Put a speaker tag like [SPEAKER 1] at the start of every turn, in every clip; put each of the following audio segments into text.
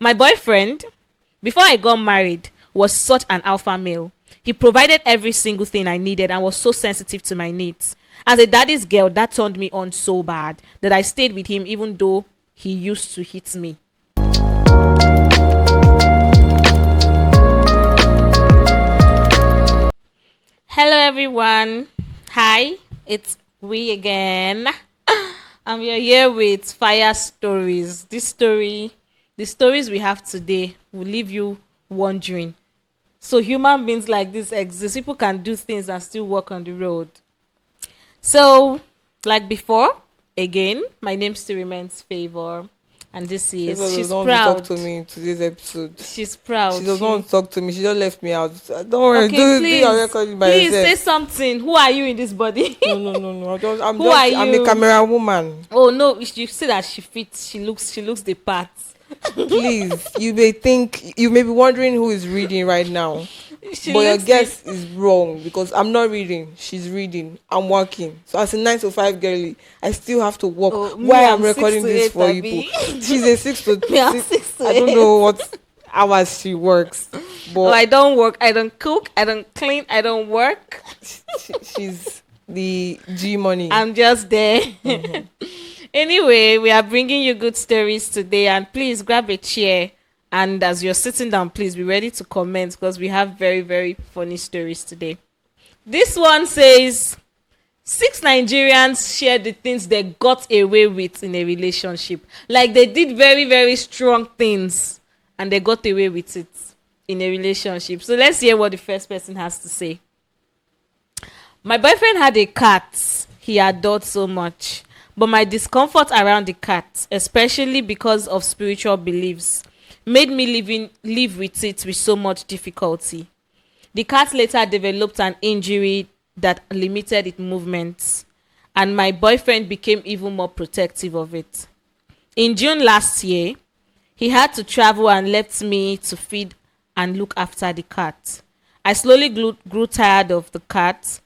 [SPEAKER 1] My boyfriend, before I got married, was such an alpha male. He provided every single thing I needed and was so sensitive to my needs. As a daddy's girl, that turned me on so bad that I stayed with him even though he used to hit me. Hello everyone. Hi, it's we again. And we are here with fire stories. The stories we have today will leave you wondering. So human beings like this exist. People can do things and still walk on the road. So, like before, again, my name still remains Favor. And this is
[SPEAKER 2] Favor
[SPEAKER 1] she's
[SPEAKER 2] does not want to talk
[SPEAKER 1] proud.
[SPEAKER 2] to me in today's episode.
[SPEAKER 1] She's
[SPEAKER 2] She
[SPEAKER 1] proud.
[SPEAKER 2] does not want to talk to me. She just left me out. Don't worry,
[SPEAKER 1] Okay,
[SPEAKER 2] do your
[SPEAKER 1] please.
[SPEAKER 2] recording by
[SPEAKER 1] Please say
[SPEAKER 2] yourself.
[SPEAKER 1] something. Who are you in this body?
[SPEAKER 2] No.
[SPEAKER 1] Who are
[SPEAKER 2] I'm a
[SPEAKER 1] you?
[SPEAKER 2] camera woman.
[SPEAKER 1] Oh no, you see that she fits, she looks the part.
[SPEAKER 2] Please, you may be wondering who is reading right now.
[SPEAKER 1] She
[SPEAKER 2] But your
[SPEAKER 1] looks
[SPEAKER 2] guess is wrong because I'm not reading. She's reading. I'm working. So as a 9 to 5 girly, I still have to work.
[SPEAKER 1] Oh, me,
[SPEAKER 2] Why
[SPEAKER 1] I'm
[SPEAKER 2] I'm recording
[SPEAKER 1] 6 to
[SPEAKER 2] this
[SPEAKER 1] 8,
[SPEAKER 2] for you
[SPEAKER 1] Abi.
[SPEAKER 2] people. She's a 6 to
[SPEAKER 1] Me, I'm
[SPEAKER 2] 6.
[SPEAKER 1] 6 to
[SPEAKER 2] I don't
[SPEAKER 1] 8.
[SPEAKER 2] know what hours she works.
[SPEAKER 1] Oh,
[SPEAKER 2] But
[SPEAKER 1] I don't work, I don't cook, I don't clean, I don't work.
[SPEAKER 2] she's the G money.
[SPEAKER 1] I'm just there. Anyway, we are bringing you good stories today, and please grab a chair. And as you're sitting down, please be ready to comment because we have very, very funny stories today. This one says 6 Nigerians share the things they got away with in a relationship. Like they did very, very strong things and they got away with it in a relationship. So let's hear what the first person has to say. My boyfriend had a cat he adored so much, but my discomfort around the cat, especially because of spiritual beliefs, made me live with it with so much difficulty. The cat later developed an injury that limited its movements, and my boyfriend became even more protective of it. In June last year, he had to travel and left me to feed and look after the cat. I slowly grew tired of the cat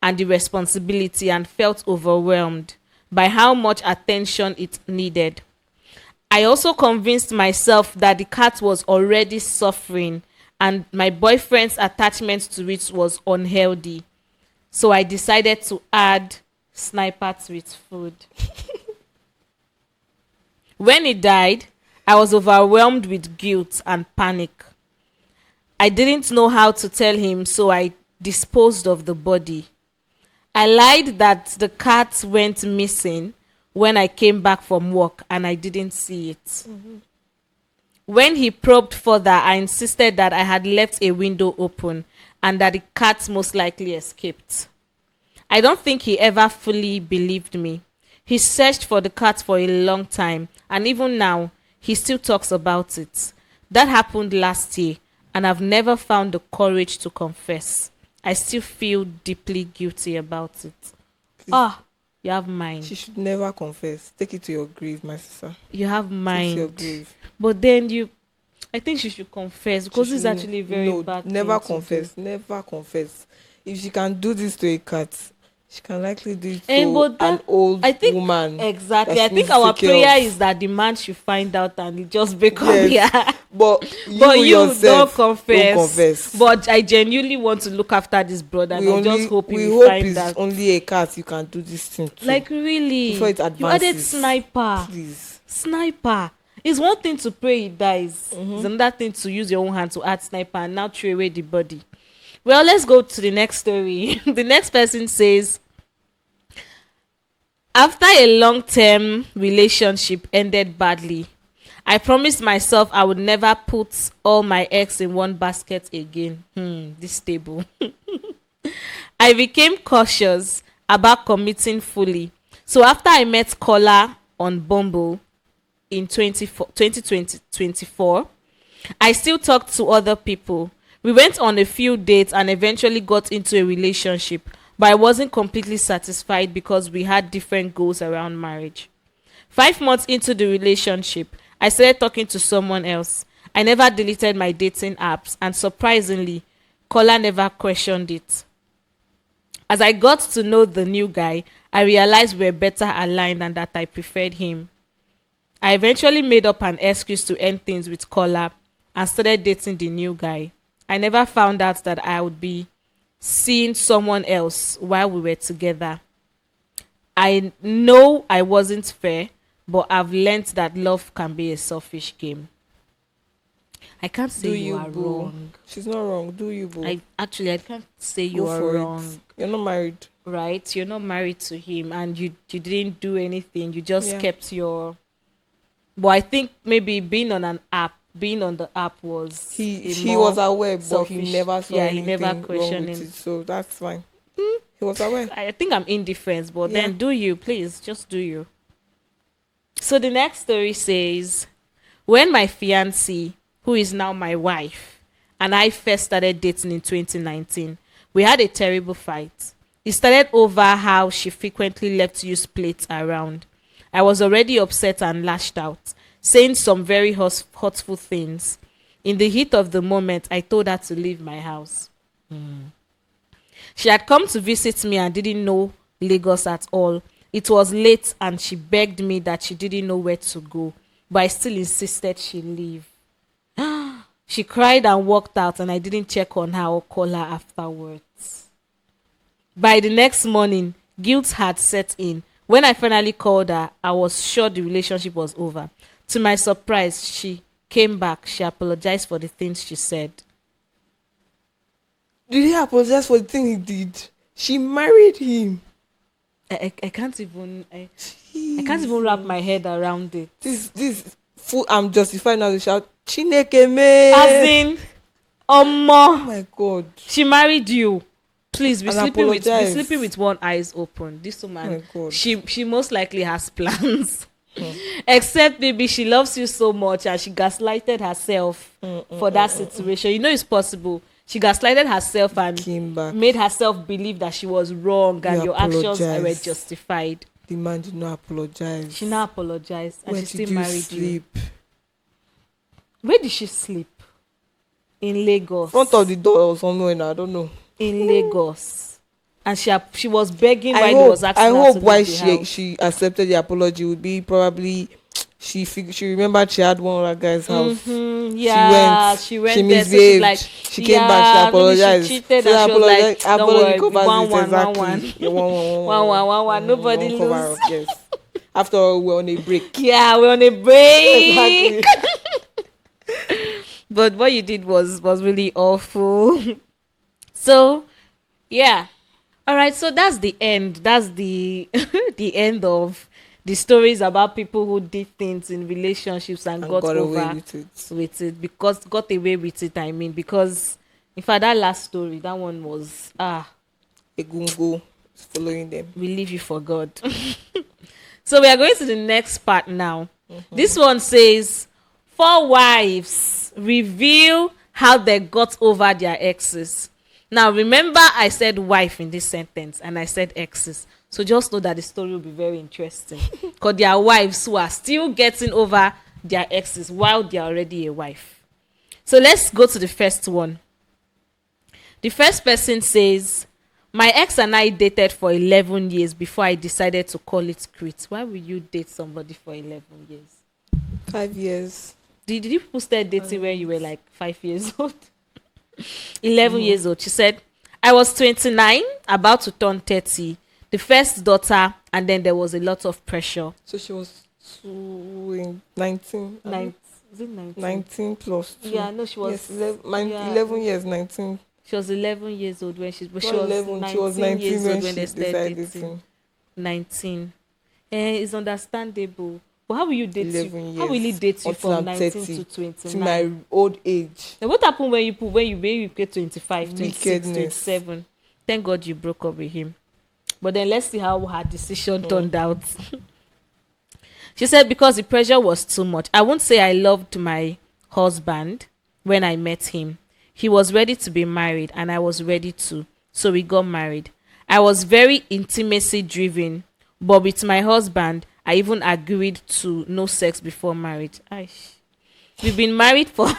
[SPEAKER 1] and the responsibility and felt overwhelmed by how much attention it needed. I also convinced myself that the cat was already suffering and my boyfriend's attachment to it was unhealthy. So I decided to add sniper to its food. When he died, I was overwhelmed with guilt and panic. I didn't know how to tell him, so I disposed of the body. I lied that the cat went missing when I came back from work and I didn't see it. Mm-hmm. When he probed further, I insisted that I had left a window open and that the cat most likely escaped. I don't think he ever fully believed me. He searched for the cat for a long time, and even now, he still talks about it. That happened last year, and I've never found the courage to confess. I still feel deeply guilty about it. Ah, you have mind.
[SPEAKER 2] She should never confess. Take it to your grave, my sister.
[SPEAKER 1] You have mind.
[SPEAKER 2] Take it to your grave.
[SPEAKER 1] But then I think she should confess because it's actually very bad.
[SPEAKER 2] Never confess. Never confess. If she can do this to a cat, she can likely do it to an old woman.
[SPEAKER 1] Exactly. I think our prayer is that the man should find out and he just break up here.
[SPEAKER 2] But
[SPEAKER 1] you
[SPEAKER 2] yourself,
[SPEAKER 1] don't confess. But I genuinely want to look after this brother and I just hope he will find
[SPEAKER 2] it's
[SPEAKER 1] that.
[SPEAKER 2] only a cat you can do this thing to.
[SPEAKER 1] Like really?
[SPEAKER 2] Before it advances.
[SPEAKER 1] You added sniper.
[SPEAKER 2] Please.
[SPEAKER 1] Sniper. It's one thing to pray he dies. Mm-hmm. It's another thing to use your own hand to add sniper and now throw away the body. Well, let's go to the next story. The next person says, after a long-term relationship ended badly, I promised myself I would never put all my eggs in one basket again. This table. I became cautious about committing fully. So after I met Kola on Bumble in 2024, I still talked to other people. We went on a few dates and eventually got into a relationship, but I wasn't completely satisfied because we had different goals around marriage. 5 months into the relationship, I started talking to someone else. I never deleted my dating apps, and surprisingly, Kola never questioned it. As I got to know the new guy, I realized we're better aligned and that I preferred him. I eventually made up an excuse to end things with Kola and started dating the new guy. I never found out that I would be seeing someone else while we were together. I know I wasn't fair, but I've learned that love can be a selfish game. I can't say you are
[SPEAKER 2] boo?
[SPEAKER 1] wrong.
[SPEAKER 2] She's not wrong. Do you, boo?
[SPEAKER 1] I can't say you are wrong.
[SPEAKER 2] You're not married.
[SPEAKER 1] Right? You're not married to him and you didn't do anything. You just kept your... But I think maybe being on the app was...
[SPEAKER 2] He was aware,
[SPEAKER 1] selfish.
[SPEAKER 2] But he never saw anything he never questioned wrong with it, so that's fine. He was aware.
[SPEAKER 1] I think I'm indifferent, but then do you, please, just do you. So the next story says, when my fiancé, who is now my wife, and I first started dating in 2019, we had a terrible fight. It started over how she frequently left used plates around. I was already upset and lashed out, saying some very hurtful things. In the heat of the moment, I told her to leave my house. She had come to visit me and didn't know Lagos at all. It was late and she begged me that she didn't know where to go, but I still insisted she leave. She cried and walked out, and I didn't check on her or call her afterwards. By the next morning, guilt had set in. When I finally called her, I was sure the relationship was over. To my surprise, she came back. She apologized for the things she said.
[SPEAKER 2] Did he apologize for the thing he did? She married him.
[SPEAKER 1] I can't even wrap my head around it.
[SPEAKER 2] This full. I'm justified now to shout Chineke me.
[SPEAKER 1] As in,
[SPEAKER 2] oh my God.
[SPEAKER 1] She married you. Please be sleeping with one eyes open. This woman, she most likely has plans. Except maybe she loves you so much and she gaslighted herself for that situation. You know it's possible. She gaslighted herself and made herself believe that she was wrong and your actions were justified.
[SPEAKER 2] The man did not apologize.
[SPEAKER 1] She not apologized and she still married you. Where did she sleep? In Lagos.
[SPEAKER 2] Front of the door or somewhere, I don't know.
[SPEAKER 1] In Lagos. And she was begging while he was asking her to leave the house. I hope
[SPEAKER 2] why she accepted the apology would be probably she remembered she had one other guy's house.
[SPEAKER 1] Yeah, she went
[SPEAKER 2] she
[SPEAKER 1] there.
[SPEAKER 2] Misbehaved.
[SPEAKER 1] So
[SPEAKER 2] she came back. She apologized.
[SPEAKER 1] She cheated and she was like, "Don't worry, one. Nobody lose."
[SPEAKER 2] Yes. After all, we're on a break.
[SPEAKER 1] Yeah, we're on a break. Exactly. But what you did was really awful. So, yeah. All right. So that's the end. That's the the end of the stories about people who did things in relationships and got over
[SPEAKER 2] away with it.
[SPEAKER 1] Because got away with it. I mean, because in fact that last story, that one was
[SPEAKER 2] Egungo is following them.
[SPEAKER 1] We leave you for God. So we are going to the next part now. This one says, 4 wives reveal how they got over their exes. Now remember, I said wife in this sentence and I said exes. So just know that the story will be very interesting. Because there are wives who are still getting over their exes while they are already a wife. So let's go to the first one. The first person says, my ex and I dated for 11 years before I decided to call it quits. Why would you date somebody for 11 years?
[SPEAKER 2] 5 years.
[SPEAKER 1] Did you people start dating when you were like 5 years old? 11 years old. She said, I was 29, about to turn 30. The first daughter, and then there was a lot of pressure.
[SPEAKER 2] So she was 19. 19 plus 2.
[SPEAKER 1] Yeah, no, she was.
[SPEAKER 2] Yes, 11 years, 19.
[SPEAKER 1] She was 11 years old when she was
[SPEAKER 2] 19
[SPEAKER 1] years old when they started
[SPEAKER 2] dating.
[SPEAKER 1] 19. It's understandable. But how will you date
[SPEAKER 2] 11
[SPEAKER 1] you? How will he date you from 19 to 29?
[SPEAKER 2] To my old age.
[SPEAKER 1] And what happened when you get 25, 26, 27? Thank God you broke up with him. But then let's see how her decision turned out. She said, because the pressure was too much. I won't say I loved my husband when I met him. He was ready to be married and I was ready to. So we got married. I was very intimacy driven. But with my husband, I even agreed to no sex before marriage. We've been married for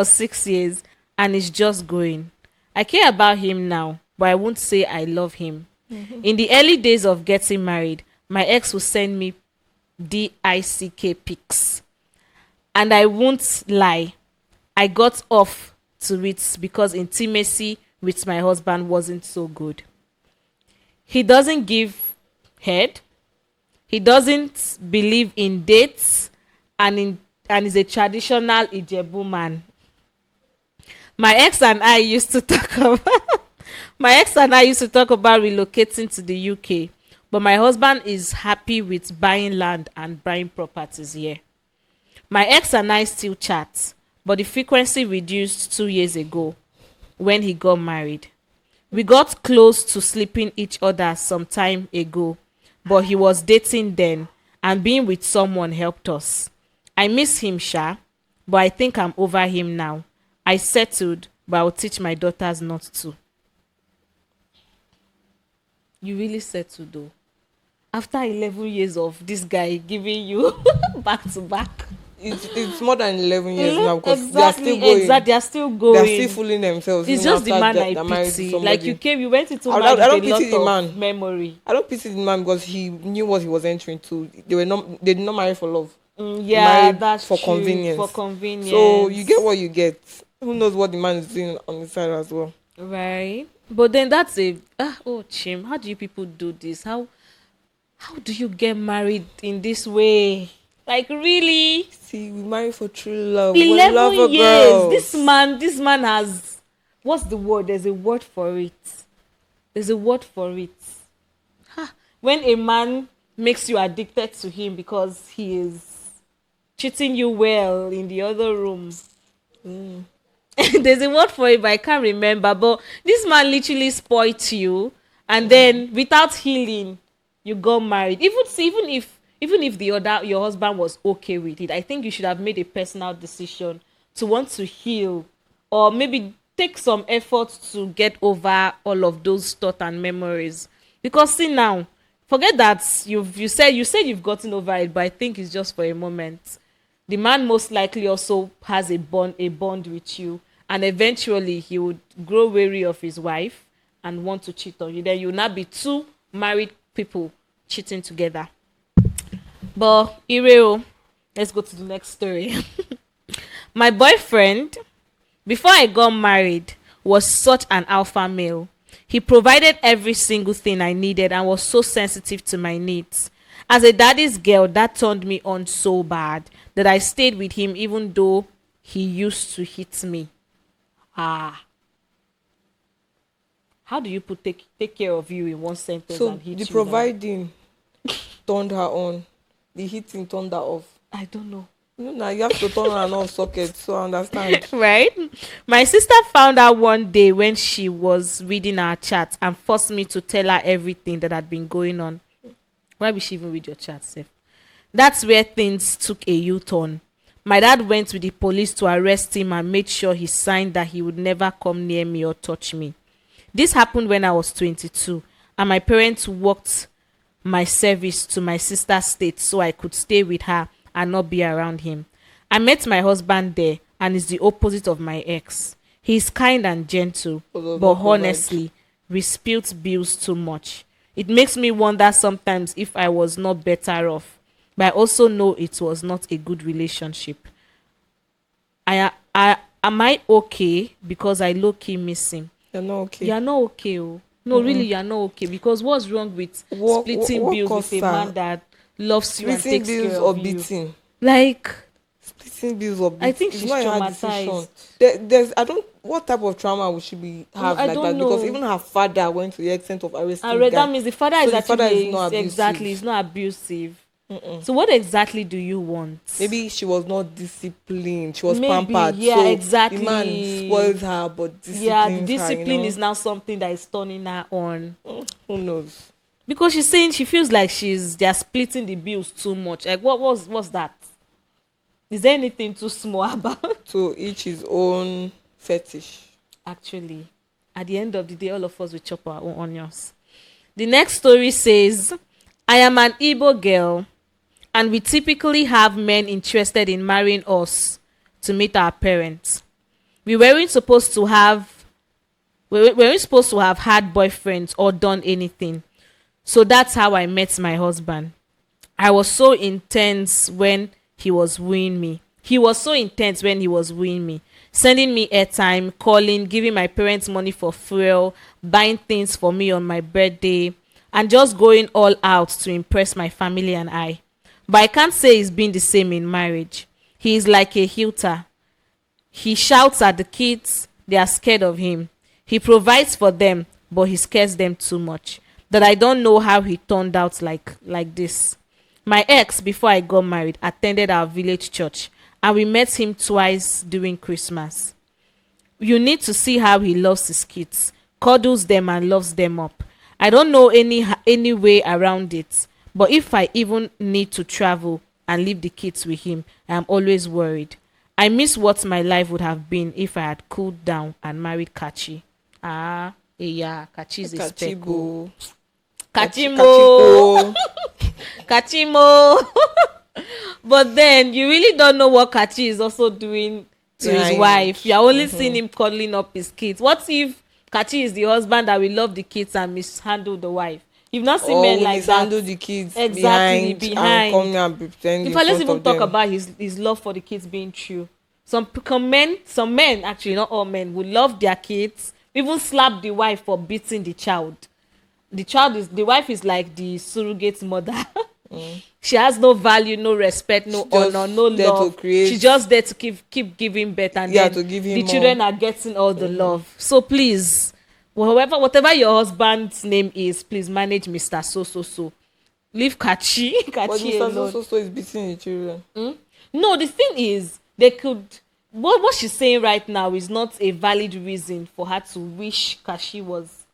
[SPEAKER 1] 6 years and it's just going. I care about him now, but I won't say I love him. In the early days of getting married, my ex would send me DICK pics. And I won't lie, I got off to it because intimacy with my husband wasn't so good. He doesn't give head. He doesn't believe in dates, and is a traditional Ijebu man. My ex and I used to talk about my ex and I used to talk about relocating to the UK, but my husband is happy with buying land and buying properties here. My ex and I still chat, but the frequency reduced 2 years ago when he got married. We got close to sleeping each other some time ago, but he was dating then, and being with someone helped us. I miss him, Sha, but I think I'm over him now. I settled, but I'll teach my daughters not to. You really settled though. After 11 years of this guy giving you back to back.
[SPEAKER 2] It's more than 11 years now, because they are still going.
[SPEAKER 1] Exactly, they are still going.
[SPEAKER 2] They are still fooling themselves.
[SPEAKER 1] It's just the man I pity. Like you went into
[SPEAKER 2] I
[SPEAKER 1] marriage
[SPEAKER 2] don't
[SPEAKER 1] with a
[SPEAKER 2] pity the
[SPEAKER 1] lot
[SPEAKER 2] man.
[SPEAKER 1] of memory.
[SPEAKER 2] I don't pity the man because he knew what he was entering to. They did not marry for love.
[SPEAKER 1] Yeah, that's
[SPEAKER 2] for
[SPEAKER 1] true.
[SPEAKER 2] convenience.
[SPEAKER 1] For convenience.
[SPEAKER 2] So you get what you get. Who knows what the man is doing on the side as well?
[SPEAKER 1] Right. But then that's Chim, how do you people do this? How do you get married in this way? Like, really?
[SPEAKER 2] See, we married for true love.
[SPEAKER 1] 11 years.
[SPEAKER 2] Girls.
[SPEAKER 1] This man has, what's the word? There's a word for it. When a man makes you addicted to him because he is treating you well in the other room. There's a word for it, but I can't remember. But this man literally spoilt you, and then without healing, you got married. Even if your husband was okay with it, I think you should have made a personal decision to want to heal, or maybe take some effort to get over all of those thoughts and memories. Because see now, forget that you said you've gotten over it, but I think it's just for a moment. The man most likely also has a bond with you, and eventually he would grow weary of his wife and want to cheat on you. Then you'll not be two married people cheating together. But Ireo, let's go to the next story. My boyfriend, before I got married, was such an alpha male. He provided every single thing I needed and was so sensitive to my needs. As a daddy's girl, that turned me on so bad that I stayed with him even though he used to hit me. How do you take care of you in one sentence and hit you?
[SPEAKER 2] So the providing turned her on. The heating turned her off.
[SPEAKER 1] I don't know.
[SPEAKER 2] No, you have to turn on and off socket, so I understand.
[SPEAKER 1] Right? My sister found out one day when she was reading our chat and forced me to tell her everything that had been going on. Why would she even read your chat, Seth? That's where things took a U-turn. My dad went to the police to arrest him and made sure he signed that he would never come near me or touch me. This happened when I was 22, and my parents worked my service to my sister's state so I could stay with her and not be around him. I met my husband there, and is the opposite of my ex. He's kind and gentle, but honestly, we spilt bills too much. It makes me wonder sometimes if I was not better off, but I also know it was not a good relationship. Am I okay because I low-key miss him?
[SPEAKER 2] You're not okay.
[SPEAKER 1] You're not okay. Oh. No, really, you're not okay. Because what's wrong with splitting bills with a man that loves you and takes care of you?
[SPEAKER 2] Beating.
[SPEAKER 1] Like,
[SPEAKER 2] splitting bills or beating.
[SPEAKER 1] I think she's traumatized.
[SPEAKER 2] What type of trauma would she have
[SPEAKER 1] I
[SPEAKER 2] like
[SPEAKER 1] don't
[SPEAKER 2] that?
[SPEAKER 1] know.
[SPEAKER 2] Because even her father went to the extent of arresting the guy.
[SPEAKER 1] That means the father is actually
[SPEAKER 2] not abusive.
[SPEAKER 1] exactly, it's not abusive. So what exactly do you want?
[SPEAKER 2] Maybe she was not disciplined. She was pampered.
[SPEAKER 1] Yeah,
[SPEAKER 2] so
[SPEAKER 1] exactly.
[SPEAKER 2] The man spoils her, but
[SPEAKER 1] the discipline is now something that is turning her on.
[SPEAKER 2] Who knows?
[SPEAKER 1] Because she's saying she feels like they're splitting the bills too much. Like what's that? Is there anything too small about?
[SPEAKER 2] To each his own fetish.
[SPEAKER 1] Actually, at the end of the day, all of us will chop our own onions. The next story says, I am an Igbo girl, and we typically have men interested in marrying us to meet our parents. We weren't supposed to have had boyfriends or done anything. So that's how I met my husband. I was so intense when he was wooing me. He was so intense when he was wooing me, sending me airtime, calling, giving my parents money for fuel, buying things for me on my birthday, and just going all out to impress my family and I. But I can't say it's been the same in marriage. He is like a hilter. He shouts at the kids, they are scared of him. He provides for them, but he scares them too much. That I don't know how he turned out like this. My ex, before I got married, attended our village church, and we met him twice during Christmas. You need to see how he loves his kids, cuddles them and loves them up. I don't know any way around it, but if I even need to travel and leave the kids with him, I am always worried. I miss what my life would have been if I had cooled down and married Kachi. Ah, yeah, Kachi is a speckle. Kachimo. Kachimo. But then you really don't know what Kachi is also doing to his wife. You're only seeing him cuddling up his kids. What if Kachi is the husband that will love the kids and mishandle the wife? You've not seen men like that.
[SPEAKER 2] Mishandle the kids
[SPEAKER 1] exactly
[SPEAKER 2] behind. And come and pretend.
[SPEAKER 1] In fact, let's even talk about his love for the kids being true. Some men, actually not all men, would love their kids, even slap the wife for beating the child. The wife is like the surrogate mother. She has no value, no respect, no honor, no love. She's just there to keep giving birth, and then
[SPEAKER 2] to give him
[SPEAKER 1] the
[SPEAKER 2] more.
[SPEAKER 1] children are getting all the love. So please, whatever your husband's name is, please manage Mr. So. Leave Kachi
[SPEAKER 2] But Mr.
[SPEAKER 1] alone.
[SPEAKER 2] So is beating the children.
[SPEAKER 1] No, the thing is, they could. What she's saying right now is not a valid reason for her to wish Kachi was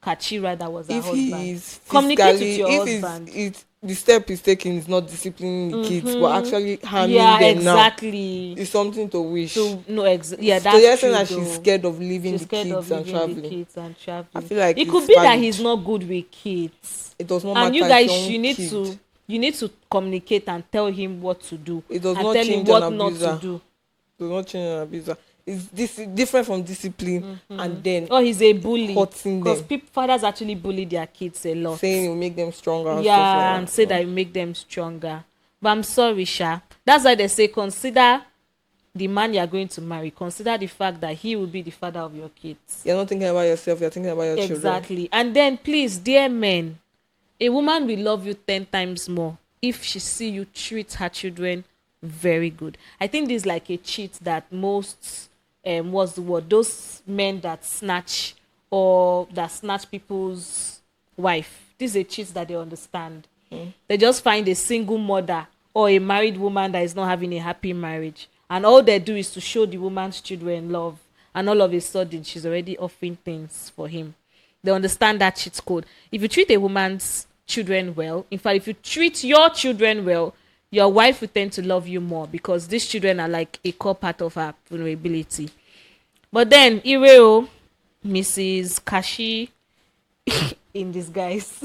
[SPEAKER 1] her husband.
[SPEAKER 2] He is
[SPEAKER 1] Communicate with your husband.
[SPEAKER 2] The step he's taking is not disciplining the kids, but actually harming them
[SPEAKER 1] exactly.
[SPEAKER 2] now. It's something to wish.
[SPEAKER 1] That's
[SPEAKER 2] so
[SPEAKER 1] true.
[SPEAKER 2] Saying that she's scared of leaving the kids and traveling. I feel like
[SPEAKER 1] it could be that he's not good with kids.
[SPEAKER 2] It does not matter.
[SPEAKER 1] And you guys, you need to communicate and tell him what to do.
[SPEAKER 2] It does
[SPEAKER 1] and
[SPEAKER 2] not
[SPEAKER 1] tell
[SPEAKER 2] change
[SPEAKER 1] him what
[SPEAKER 2] an
[SPEAKER 1] not
[SPEAKER 2] abuser.
[SPEAKER 1] to do.
[SPEAKER 2] It does not change an abuser. It's different from discipline and then
[SPEAKER 1] he's a bully.
[SPEAKER 2] Because
[SPEAKER 1] fathers actually bully their kids a lot.
[SPEAKER 2] Saying it will make them stronger. And
[SPEAKER 1] yeah,
[SPEAKER 2] stuff like
[SPEAKER 1] and say that it will make them stronger. But I'm sorry, Sha. That's why they say consider the man you're going to marry. Consider the fact that he will be the father of your kids.
[SPEAKER 2] You're not thinking about yourself. You're thinking about your children.
[SPEAKER 1] Exactly. And then please, dear men, a woman will love you 10 times more if she see you treat her children very good. I think this is like a cheat that most what's the word, those men that snatch people's wife, this is a cheat that they understand. They just find a single mother or a married woman that is not having a happy marriage, and all they do is to show the woman's children love, and all of a sudden she's already offering things for him. They understand that cheat code. If you treat a woman's children well, in fact if you treat your children well, your wife will tend to love you more, because these children are like a core part of her vulnerability. But then, Ireo, Mrs. Kashi in disguise.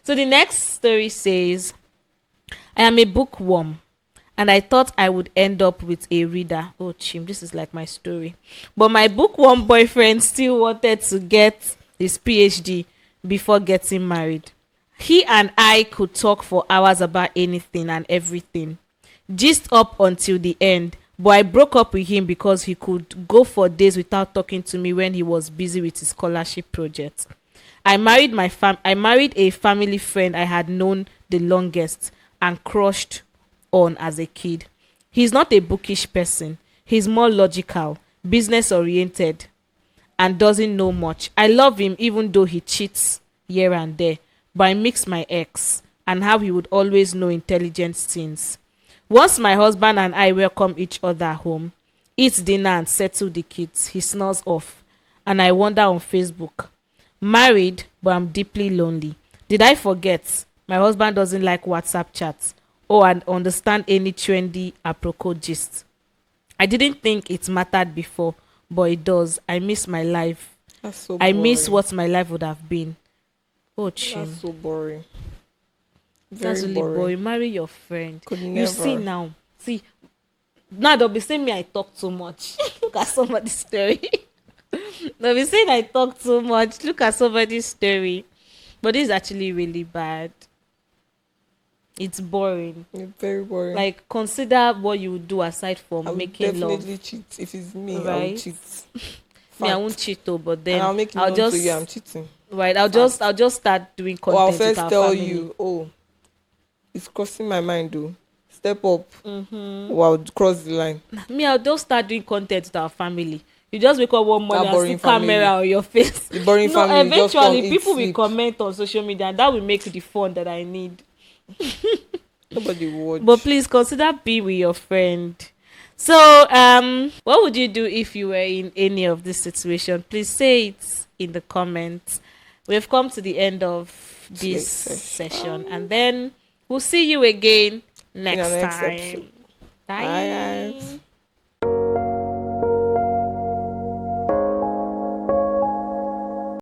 [SPEAKER 1] So the next story says, I am a bookworm, and I thought I would end up with a reader. Oh, chim, this is like my story. But my bookworm boyfriend still wanted to get his PhD before getting married. He and I could talk for hours about anything and everything, just up until the end. But I broke up with him because he could go for days without talking to me when he was busy with his scholarship project. I married a family friend I had known the longest and crushed on as a kid. He's not a bookish person. He's more logical, business oriented, and doesn't know much. I love him even though he cheats here and there. But I miss my ex and how he would always know intelligent things. Once my husband and I welcome each other home, eat dinner and settle the kids, he snores off. And I wander on Facebook. Married, but I'm deeply lonely. Did I forget? My husband doesn't like WhatsApp chats or understand any trendy apropos gist. I didn't think it mattered before, but it does. I miss my life.
[SPEAKER 2] That's so
[SPEAKER 1] I
[SPEAKER 2] boring.
[SPEAKER 1] miss what my life would have been. Oh, chim.
[SPEAKER 2] That's so boring.
[SPEAKER 1] That's really boring. Marry your friend.
[SPEAKER 2] Could
[SPEAKER 1] You
[SPEAKER 2] never.
[SPEAKER 1] see now. Now they'll be saying me I talk too much. Look at somebody's story. They'll be saying I talk too much. Look at somebody's story. But this is actually really bad. it's boring.
[SPEAKER 2] It's very boring.
[SPEAKER 1] Like, consider what you would do aside
[SPEAKER 2] I
[SPEAKER 1] from
[SPEAKER 2] would
[SPEAKER 1] making love.
[SPEAKER 2] definitely cheat. If it's me, I would
[SPEAKER 1] Right?
[SPEAKER 2] cheat.
[SPEAKER 1] Me, I
[SPEAKER 2] Fact.
[SPEAKER 1] won't cheat though, but
[SPEAKER 2] And
[SPEAKER 1] then
[SPEAKER 2] I'll make it
[SPEAKER 1] I'll
[SPEAKER 2] known to you I'm
[SPEAKER 1] just
[SPEAKER 2] cheating.
[SPEAKER 1] right.
[SPEAKER 2] Fact.
[SPEAKER 1] I'll just start doing
[SPEAKER 2] Or I'll
[SPEAKER 1] content with
[SPEAKER 2] first
[SPEAKER 1] our
[SPEAKER 2] tell
[SPEAKER 1] family.
[SPEAKER 2] you, oh, it's crossing my mind though. Step up.
[SPEAKER 1] Mm-hmm.
[SPEAKER 2] Or I'll cross the line.
[SPEAKER 1] Me, I'll just start doing content with our family. You just wake up one morning
[SPEAKER 2] That
[SPEAKER 1] and see
[SPEAKER 2] boring family.
[SPEAKER 1] camera on your face.
[SPEAKER 2] The boring
[SPEAKER 1] No,
[SPEAKER 2] family just come
[SPEAKER 1] eventually
[SPEAKER 2] eat,
[SPEAKER 1] people will
[SPEAKER 2] sleep.
[SPEAKER 1] comment on social media, and that will make the fun that I need.
[SPEAKER 2] Nobody will watch.
[SPEAKER 1] But please consider being with your friend. So, what would you do if you were in any of this situation? Please say it in the comments. We've come to the end of this session, and then we'll see you again
[SPEAKER 2] In our
[SPEAKER 1] next
[SPEAKER 2] next episode.
[SPEAKER 1] time. Bye.
[SPEAKER 2] Bye guys.